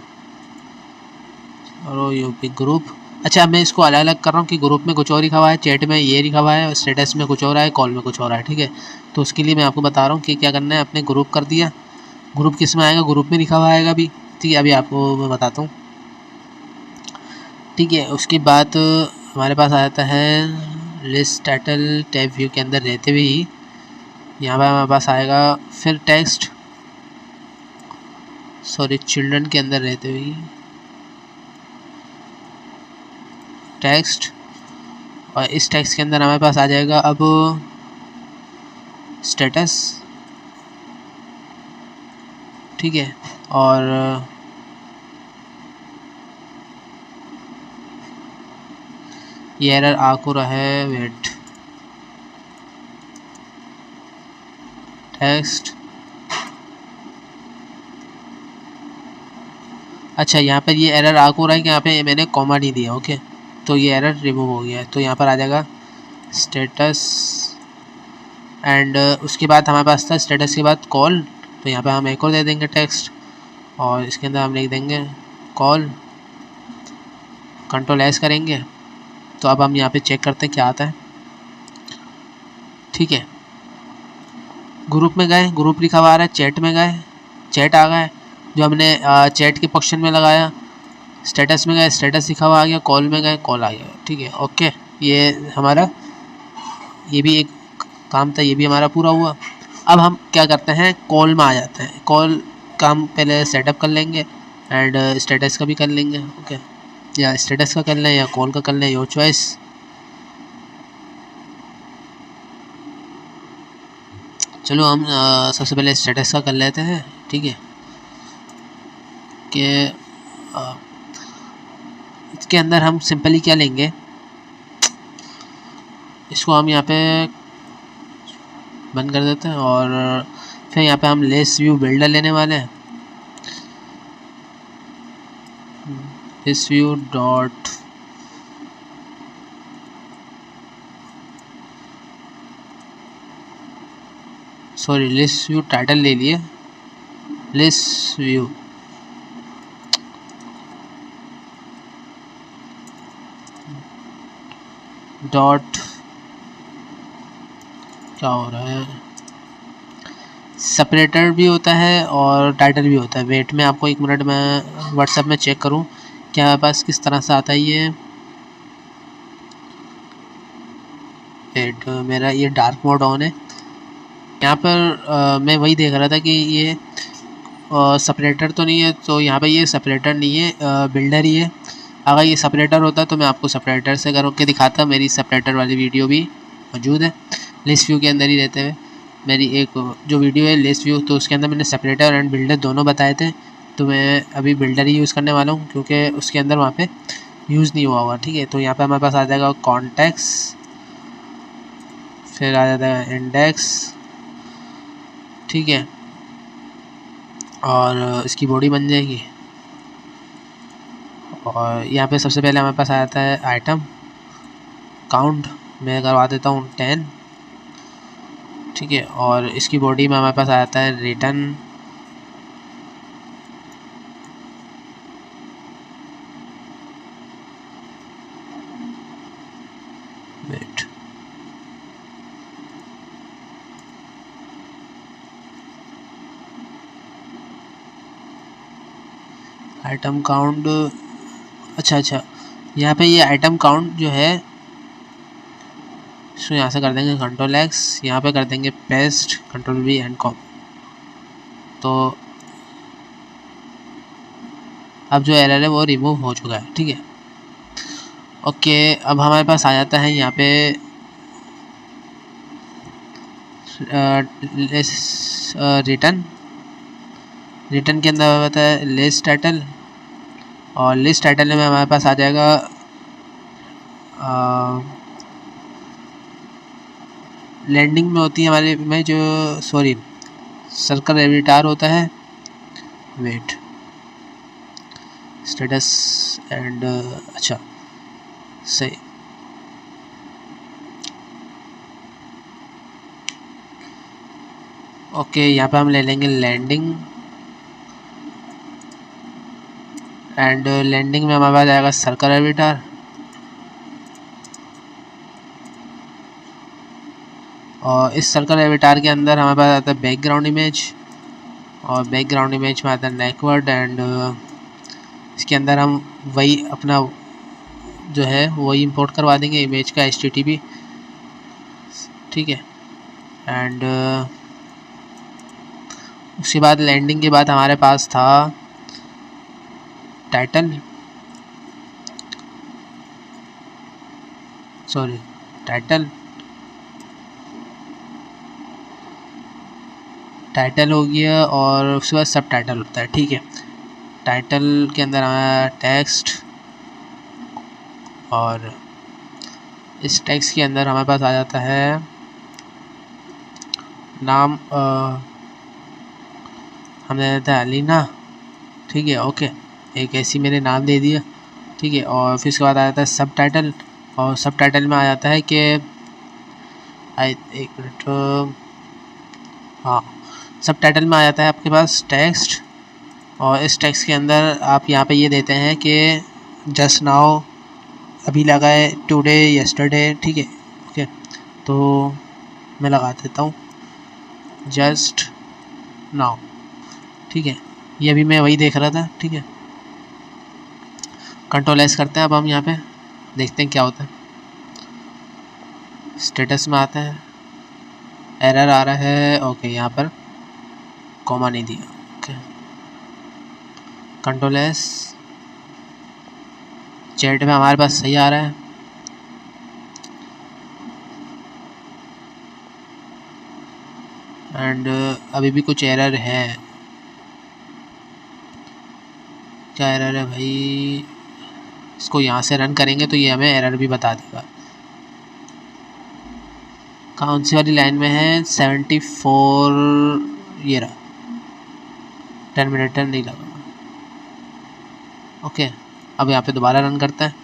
और यूपी ग्रुप। अच्छा, मैं इसको अलग अलग कर रहा हूँ कि ग्रुप में कुछ और लिखा हुआ है, चैट में ये लिखा हुआ है, स्टेटस में कुछ और है, कॉल में कुछ और है, ठीक है। तो उसके लिए मैं आपको बता रहा हूँ कि क्या करना है। अपने ग्रुप कर दिया, ग्रुप किस में आएगा, ग्रुप में लिखा हुआ आएगा अभी, ठीक है। अभी आपको मैं बताता हूँ, ठीक है। उसके बाद हमारे पास आ जाता है लिस्ट टाइटल। टैब व्यू के अंदर रहते हुए ही यहाँ पर हमारे पास आएगा फिर टेक्स्ट, सॉरी चिल्ड्रन के अंदर रहते हुए टेक्स्ट, और इस टेक्स्ट के अंदर हमारे पास आ जाएगा अब स्टेटस, ठीक है। और ये एरर आ को रहा है, वेट, टेक्स्ट। अच्छा, यहाँ पर ये एरर आ को रहा है कि यहाँ पे मैंने कॉमा नहीं दिया, ओके। तो ये एरर रिमूव हो गया है। तो यहाँ पर आ जाएगा स्टेटस एंड उसके बाद हमारे पास था स्टेटस के बाद कॉल। तो यहाँ पे हम एक और दे देंगे टेक्स्ट और इसके अंदर हम लिख देंगे कॉल। कंट्रोल एस करेंगे तो अब हम यहाँ पे चेक करते हैं क्या आता है, ठीक है। ग्रुप में गए, ग्रुप लिखा हुआ आ रहा है, चैट में गए, चैट आ गया जो हमने चैट के फंक्शन में लगाया। स्टेटस में गए, स्टेटस लिखा हुआ आ गया, कॉल में गए, कॉल आ गया, ठीक है। ओके, ये हमारा ये भी एक काम था, ये भी हमारा पूरा हुआ। अब हम क्या करते हैं, कॉल में आ जाते हैं। कॉल का हम पहले सेटअप कर लेंगे एंड स्टेटस का भी कर लेंगे, ओके। या स्टेटस का कर लें या कॉल का कर लें, योर चॉइस। चलो हम सबसे पहले स्टेटस का कर लेते हैं, ठीक है। कि इसके अंदर हम सिंपली क्या लेंगे, इसको हम यहाँ पे बंद कर देते हैं और फिर यहाँ पे हम लेस व्यू बिल्डर लेने वाले हैं। Less view dot sorry less view title ले लिए, लेस व्यू डॉट, क्या हो रहा है, सेपरेटर भी होता है और टाइटल भी होता है। वेट में आपको 1 मिनट में व्हाट्सएप में चेक करूं क्या मेरे पास किस तरह से आता है ये। वेट, मेरा ये डार्क मोड ऑन है। यहाँ पर मैं वही देख रहा था कि ये सेपरेटर तो नहीं है, तो यहाँ पे ये सेपरेटर नहीं है, बिल्डर ही है। अगर ये सेपरेटर होता तो मैं आपको सेपरेटर से करके दिखाता। मेरी सेपरेटर वाली वीडियो भी मौजूद है, लिस्ट व्यू के अंदर ही रहते हुए मेरी एक जो वीडियो है लिस्ट व्यू, तो उसके अंदर मैंने सेपरेटर एंड बिल्डर दोनों बताए थे। तो मैं अभी बिल्डर ही यूज़ करने वाला हूँ क्योंकि उसके अंदर वहाँ पे यूज़ नहीं हुआ हुआ, ठीक है। तो यहाँ पे हमारे पास आ जाएगा कॉन्टेक्ट्स, फिर आ जाता है इंडेक्स, ठीक है। और इसकी बॉडी बन जाएगी और यहाँ पे सबसे पहले हमारे पास आ जाता है आइटम काउंट, मैं करवा देता हूँ 10, ठीक है। और इसकी बॉडी में हमारे पास आ जाता है रिटर्न, वेट, आइटम काउंट, अच्छा यहाँ पे ये आइटम काउंट जो है इसको यहाँ से कर देंगे कंट्रोल एक्स, यहाँ पे कर देंगे paste, control we and copy. तो अब जो एरर है वो रिमूव हो चुका है, ठीक है। ओके, अब हमारे पास आ जाता है यहाँ पे रिटर्न, रिटर्न के अंदर आता है लिस्ट टाइटल, और लिस्ट टाइटल में हमारे पास आ जाएगा लैंडिंग में होती है हमारे में जो सॉरी सर्कल एविटार होता है, वेट, स्टेटस एंड अच्छा सही। ओके, यहाँ पे हम ले लेंगे लैंडिंग, एंड लैंडिंग में हमारे पास आएगा सर्कल एविटार, और इस सर्कल एविटार के अंदर हमारे पास आता है बैकग्राउंड इमेज, और बैकग्राउंड इमेज में आता है नेकवर्ड, एंड इसके अंदर हम वही अपना जो है वही इंपोर्ट करवा देंगे इमेज का HTTP, ठीक है। एंड उसके बाद लैंडिंग के बाद हमारे पास था टाइटल, सॉरी टाइटल हो गया, और उसके बाद सब टाइटल होता है, ठीक है। टाइटल के अंदर आया टेक्स्ट, और इस टेक्स्ट के अंदर हमारे पास आ जाता है नाम, हमने देता है अलीना, ठीक है। ओके, एक ऐसी मैंने नाम दे दिया, ठीक है। और फिर उसके बाद आ जाता है सब टाइटल, और सब टाइटल में आ जाता है कि एक मिनट, हाँ, सब टाइटल में आ जाता है आपके पास टेक्स्ट, और इस टेक्स्ट के अंदर आप यहाँ पे ये देते हैं कि जस्ट नाउ, अभी लगा है, टुडे, यस्टरडे, ठीक है। ओके, तो मैं लगा देता हूँ जस्ट नाउ, ठीक है। ये अभी मैं वही देख रहा था, ठीक है। कंट्रोल एस करते हैं, अब हम यहाँ पे देखते हैं क्या होता है। स्टेटस में आता है, एरर आ रहा है, ओके, यहाँ पर कॉमा नहीं दिया, ओके। कंट्रोल एस, चैट में हमारे पास सही आ रहा है, एंड अभी भी कुछ एरर है। क्या एरर है भाई? इसको यहाँ से रन करेंगे तो ये हमें एरर भी बता देगा। कौन सी वाली लाइन में है? 74, ये रहा, 10 मिनट नहीं लगा। ओके, अब यहाँ पे दोबारा रन करते हैं।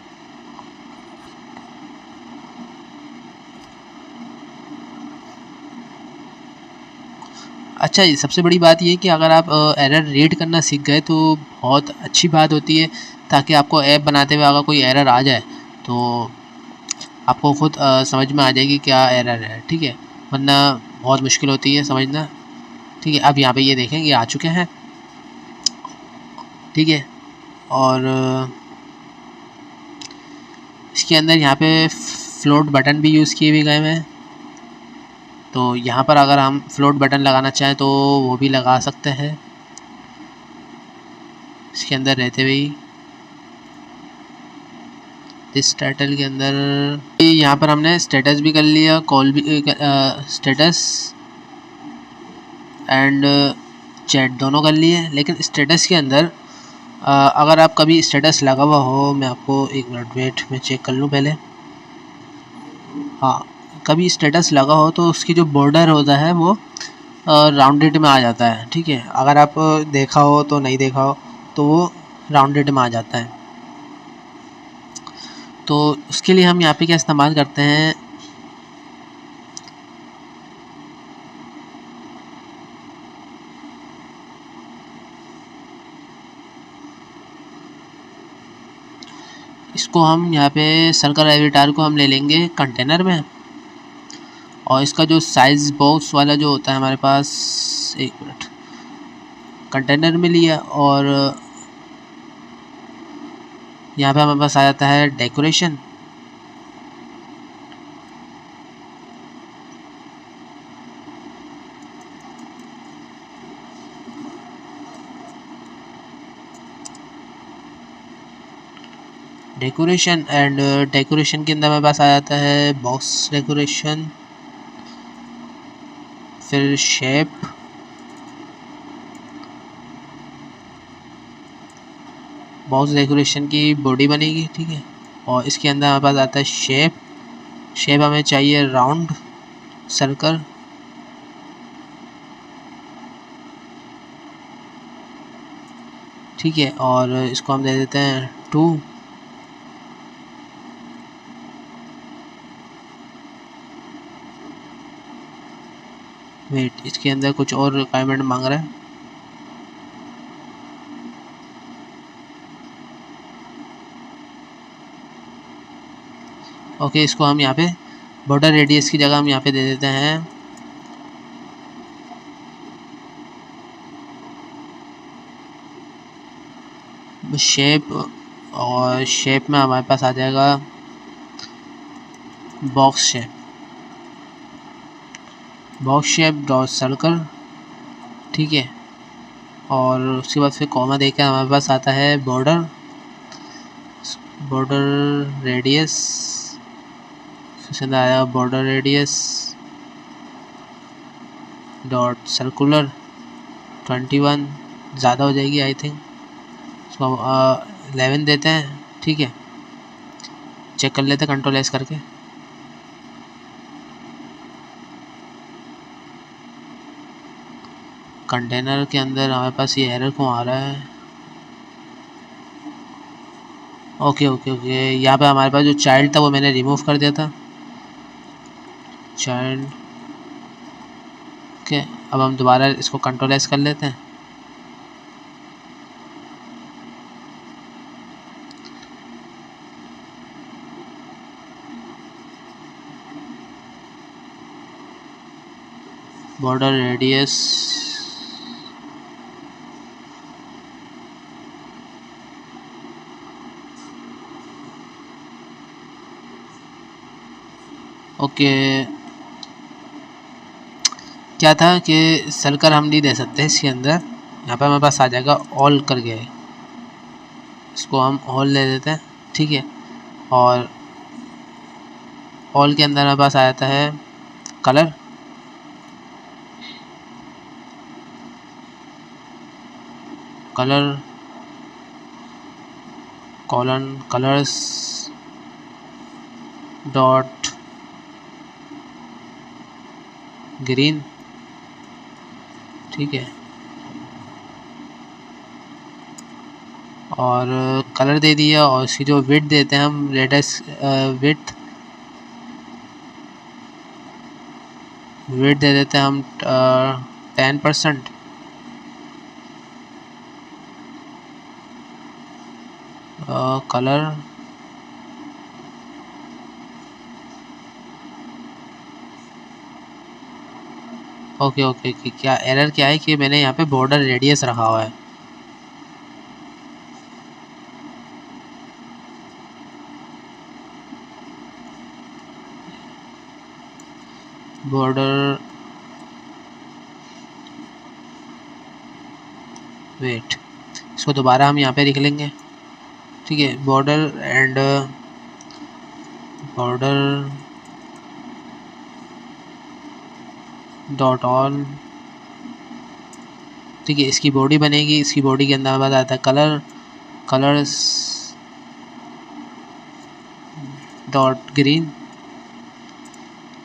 अच्छा, ये सबसे बड़ी बात ये है कि अगर आप एरर रीड करना सीख गए तो बहुत अच्छी बात होती है, ताकि आपको ऐप बनाते हुए अगर कोई एरर आ जाए तो आपको खुद समझ में आ जाएगी क्या एरर है, ठीक है। वरना बहुत मुश्किल होती है समझना, ठीक है। अब यहाँ पे ये देखें, ये आ चुके हैं, ठीक है। और इसके अंदर यहाँ पे फ्लोट बटन भी यूज़ किए हुए गए हैं, तो यहाँ पर अगर हम फ्लोट बटन लगाना चाहें तो वो भी लगा सकते हैं इसके अंदर रहते हुए ही। इस टाइटल के अंदर यहाँ पर हमने स्टेटस भी कर लिया, कॉल भी, स्टेटस एंड चैट दोनों कर लिए। लेकिन स्टेटस के अंदर अगर आप कभी स्टेटस लगा हुआ हो, मैं आपको एक मिनट वेट, मैं चेक कर लूँ पहले। हाँ, कभी स्टेटस लगा हो तो उसकी जो बॉर्डर होता है वो राउंडेड में आ जाता है, ठीक है। अगर आप देखा हो तो, नहीं देखा हो तो वो राउंडेड में आ जाता है। तो उसके लिए हम यहाँ पे क्या इस्तेमाल करते हैं, इसको हम यहाँ पे सर्कल एविटार को हम ले लेंगे कंटेनर में, और इसका जो साइज बॉक्स वाला जो होता है हमारे पास, एक मिनट, कंटेनर में लिया, और यहाँ पे हमारे पास आ जाता है डेकोरेशन। डेकोरेशन एंड डेकोरेशन के अंदर हमारे पास आ जाता है बॉक्स डेकोरेशन, फिर शेप, बॉक्स डेकोरेशन की बॉडी बनेगी, ठीक है। और इसके अंदर हमारे पास आता है शेप, शेप हमें चाहिए राउंड सर्कल, ठीक है। और इसको हम दे देते हैं 2, वेट, इसके अंदर कुछ और रिक्वायरमेंट मांग रहा है। ओके, इसको हम यहाँ पे बॉर्डर रेडियस की जगह हम यहाँ पे दे देते हैं शेप, और शेप में हमारे पास आ जाएगा box shape, box shape dot circle, ठीक है। और उसके बाद फिर कॉमा देकर हमारे पास आता है बॉर्डर, बॉर्डर रेडियस, फिर आया बॉर्डर रेडियस डॉट सर्कुलर 21, ज़्यादा हो जाएगी आई थिंक, इसको 11 देते हैं, ठीक है। चेक कर लेते हैं कंट्रोल एस करके। कंटेनर के अंदर हमारे पास ये एरर क्यों आ रहा है? ओके ओके ओके, यहाँ पे हमारे पास जो चाइल्ड था वो मैंने रिमूव कर दिया था, चाइल्ड। ओके, अब हम दोबारा इसको कंट्रोल एस कर लेते हैं। Border radius, okay. क्या था कि सर्कल हम नहीं दे सकते इसके अंदर, यहाँ पे हमारे पास आ जाएगा ऑल करके, इसको हम ऑल ले देते हैं, ठीक है। और ऑल के अंदर हमारे पास आ जाता है colour, colour colon colours dot green, ठीक है। और कलर दे दिया, और इसकी जो विड्थ देते हैं हम रेडियस, विड्थ दे देते हैं हम 10%, कलर ओके ओके, क्या एरर क्या है कि मैंने यहाँ पे बॉर्डर रेडियस रखा हुआ है, बॉर्डर, वेट, इसको दोबारा हम यहाँ पे लिख लेंगे, ठीक है। Border and border dot all, ठीक है। इसकी बॉडी बनेगी, इसकी बॉडी के अंदर हमारे पास आता है कलर, कलर्स डॉट ग्रीन,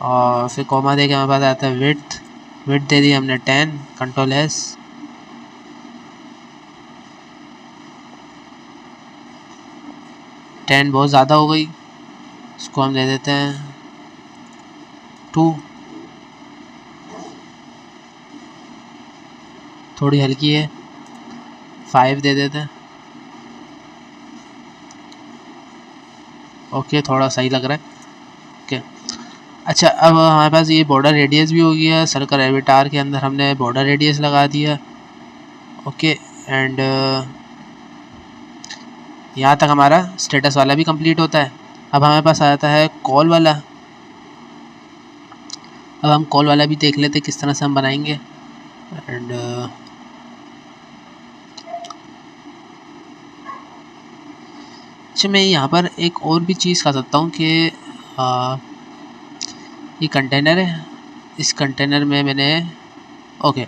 और फिर कॉमा दे के हमारे पास आता है विड्थ, विड्थ दे दी हमने 10, कंट्रोल एस। टेन बहुत ज़्यादा हो गई, इसको हम दे देते हैं 2, थोड़ी हल्की है, 5 दे देते हैं। ओके, थोड़ा सही लग रहा है। ओके, अच्छा अब हमारे पास ये बॉर्डर रेडियस भी हो गया। सर्कल एविटार के अंदर हमने बॉर्डर रेडियस लगा दिया। ओके, एंड यहाँ तक हमारा स्टेटस वाला भी कंप्लीट होता है। अब हमारे पास आ जाता है कॉल वाला। अब हम कॉल वाला भी देख लेते किस तरह से हम बनाएंगे। एंड अच्छा, मैं यहाँ पर एक और भी चीज़ कर सकता हूँ कि ये कंटेनर है, इस कंटेनर में मैंने ओके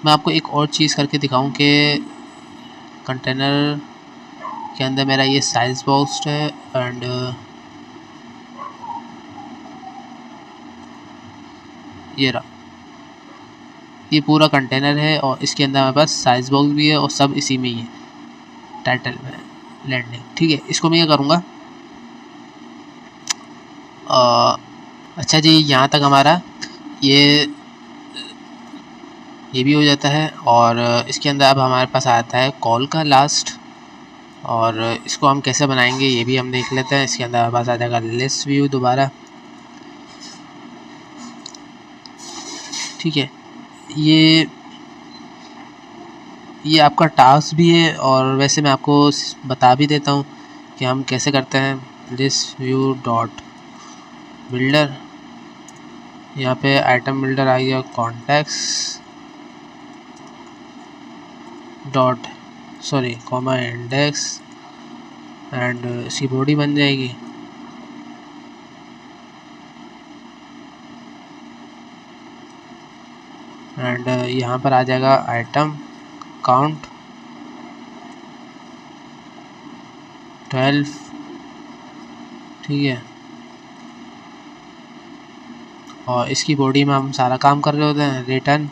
मैं आपको एक और चीज़ करके दिखाऊं कि कंटेनर के अंदर मेरा ये साइज बॉक्स है एंड ये रहा, ये पूरा कंटेनर है और इसके अंदर हमारे पास साइज बॉक्स भी है और सब इसी में ही है, टाइटल में लैंडिंग। ठीक है, इसको मैं क्या करूँगा, अच्छा जी, यहाँ तक हमारा ये भी हो जाता है। और इसके अंदर अब हमारे पास आता है कॉल का लास्ट, और इसको हम कैसे बनाएंगे ये भी हम देख लेते हैं। इसके अंदर हमारे पास आ जाएगा लिस्ट व्यू दोबारा। ठीक है, ये आपका टास्क भी है और वैसे मैं आपको बता भी देता हूँ कि हम कैसे करते हैं। लिस्ट व्यू डॉट बिल्डर, यहाँ पे आइटम बिल्डर आ गया, contacts dot comma index and इसकी बॉडी बन जाएगी। एंड यहाँ पर आ जाएगा आइटम काउंट 12। ठीक है, और इसकी बॉडी में हम सारा काम कर रहे होते हैं। रिटर्न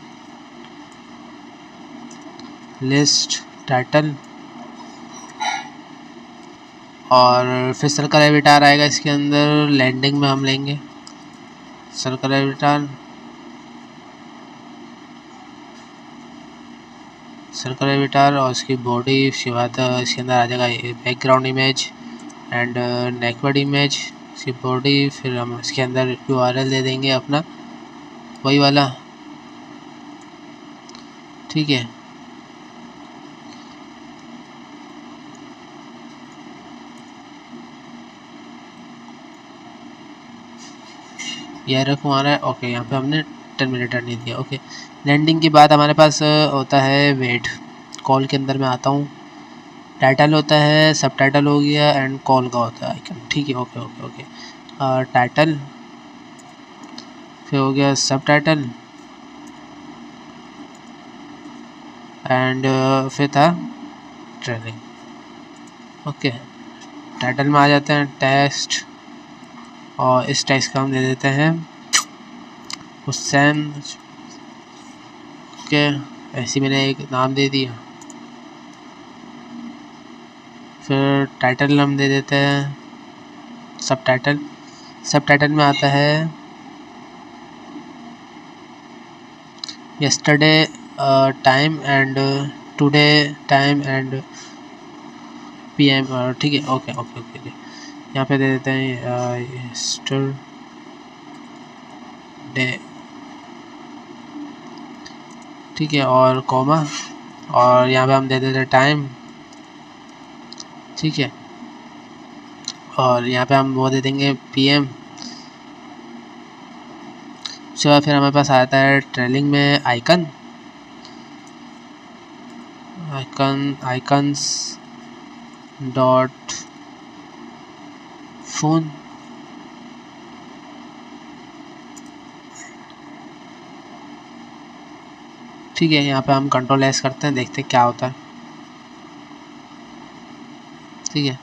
लिस्ट टाइटल, और फिर सर्कल एविटार आएगा इसके अंदर। लैंडिंग में हम लेंगे सर्कल एविटार, और इसकी बॉडी शिवात इसके अंदर आ जाएगा बैकग्राउंड इमेज एंड नेकवर्ड इमेज, इसकी बॉडी। फिर हम इसके अंदर URL दे देंगे अपना वही वाला। ठीक है, यह रखो हमारा है। ओके, यहाँ पे हमने टर्मिनेटर नहीं दिया। ओके, लैंडिंग के बाद हमारे पास होता है वेट। कॉल के अंदर मैं आता हूँ, टाइटल होता है, सब टाइटल हो गया एंड कॉल का होता है आइकन। ठीक है, ओके ओके ओके, टाइटल, फिर हो गया सब टाइटल एंड फिर था ट्रेनिंग। ओके, टाइटल में आ जाते हैं टेक्स्ट, और इस टेक्स्ट का हम दे देते हैं हुसैन के, ऐसे मैंने एक नाम दे दिया। फिर टाइटल हम दे देते हैं सब टाइटल। सब टाइटल में आता है yesterday time and today time and PM। ठीक है, ओके ओके ओके ओके, यहाँ पे दे देते हैं yesterday। ठीक है, और कॉमा, और यहाँ पे हम दे देते हैं टाइम। ठीक है, और यहाँ पे हम वो दे देंगे PM। उसके फिर हमारे पास आता है ट्रेलिंग में आइकन, आइकन्स डॉट फोन। ठीक है, यहाँ पे हम कंट्रोल S करते हैं, देखते हैं क्या होता है। ठीक है,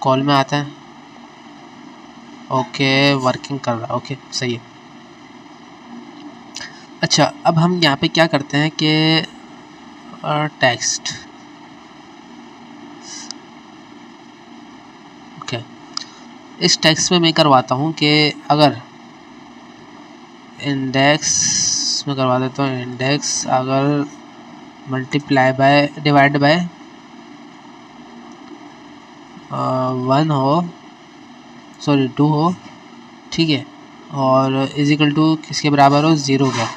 कॉल में आता है। ओके, वर्किंग कर रहा है। ओके, सही है। अच्छा, अब हम यहाँ पे क्या करते हैं कि टेक्स्ट। ओके, इस टेक्स्ट में मैं करवाता हूँ कि अगर इंडेक्स में करवा देता हूँ, इंडेक्स अगर मल्टीप्लाई बाय डिवाइड बाय 1 हो सॉरी 2 हो, ठीक है, और इज इक्वल टू किसके बराबर हो, 0 का।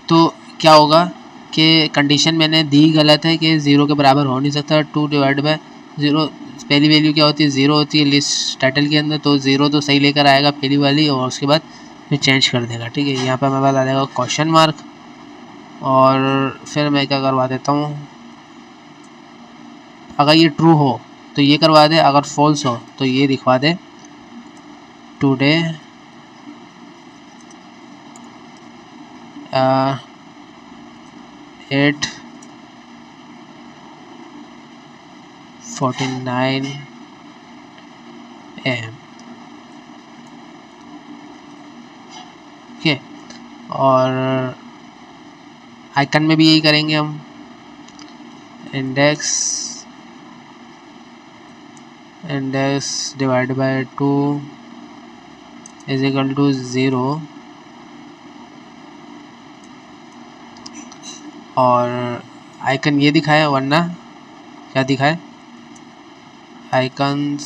तो क्या होगा कि कंडीशन मैंने दी गलत है कि 0 के बराबर हो नहीं सकता। 2 डिवाइड बाय 0, पहली वैल्यू क्या होती है, 0 होती है लिस्ट टाइटल के अंदर, तो 0 तो सही लेकर आएगा पहली वाली, और उसके बाद फिर चेंज कर देगा, ठीक है। यहाँ पर मेरे पास आ जाएगा क्वेश्चन मार्क, और फिर मैं क्या करवा देता हूँ, अगर ये ट्रू हो तो ये करवा दे, अगर फॉल्स हो तो ये दिखवा दे, टुडे 8:49 AM, ठीक है। और आइकन में भी यही करेंगे हम, index divide by 2 is equal to 0, और आइकन ये दिखाए, वरना क्या दिखाए, आइकन्स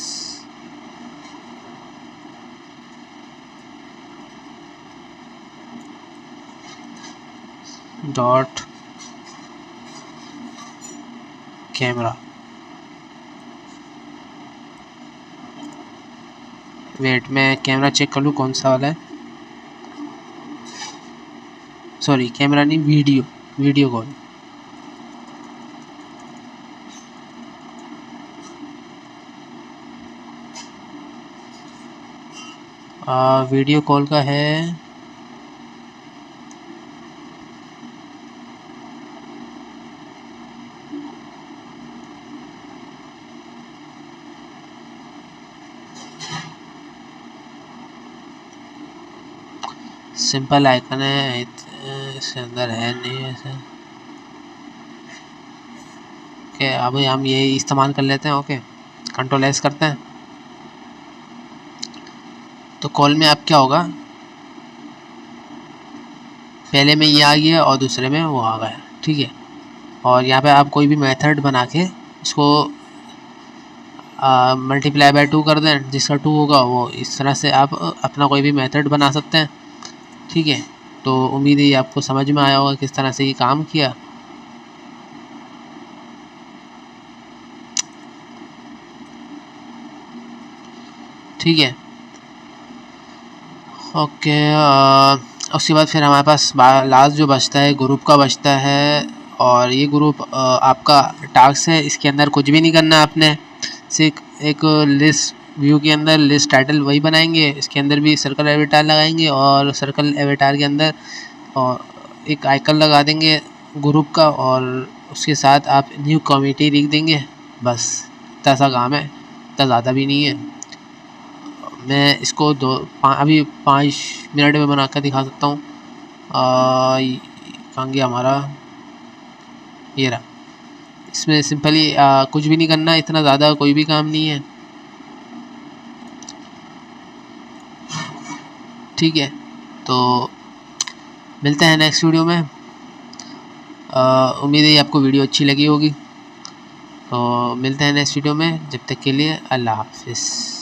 डॉट कैमरा। वेट, मैं कैमरा चेक कर लूँ कौन सा वाला है, सॉरी कैमरा नहीं, वीडियो कॉल। वीडियो कॉल का है सिंपल आइकन है, इसके अंदर है नहीं ऐसा, ओके। अब हम ये इस्तेमाल कर लेते हैं, ओके, कंट्रोल एस करते हैं, तो कॉल में अब क्या होगा, पहले में ये आ गया और दूसरे में वो आ गया, ठीक है। और यहाँ पे आप कोई भी मेथड बना के इसको मल्टीप्लाई बाय 2 कर दें, जिसका 2 होगा वो, इस तरह से आप अपना कोई भी मेथड बना सकते हैं, ठीक है। तो उम्मीद है ये आपको समझ में आया होगा किस तरह से ये काम किया। ठीक है, ओके। उसके बाद फिर हमारे पास लास्ट जो बचता है ग्रुप का बचता है, और ये ग्रुप आपका टास्क है, इसके अंदर कुछ भी नहीं करना आपने, सिर्फ एक लिस्ट व्यू के अंदर लिस्ट टाइटल वही बनाएंगे, इसके अंदर भी सर्कल एवेटार लगाएंगे, और सर्कल एवेटार के अंदर और एक आइकन लगा देंगे ग्रुप का, और उसके साथ आप न्यू कमेटी लिख देंगे, बस इतना सा काम है, इतना ज़्यादा भी नहीं है। मैं इसको अभी 5 मिनट में बना कर दिखा सकता हूँ। कहाँ गया हमारा, ये रहा। इसमें सिंपली कुछ भी नहीं करना, इतना ज़्यादा कोई भी काम नहीं है, ठीक है। तो मिलते हैं नेक्स्ट वीडियो में। उम्मीद है आपको वीडियो अच्छी लगी होगी, तो मिलते हैं नेक्स्ट वीडियो में, जब तक के लिए अल्लाह हाफिज़।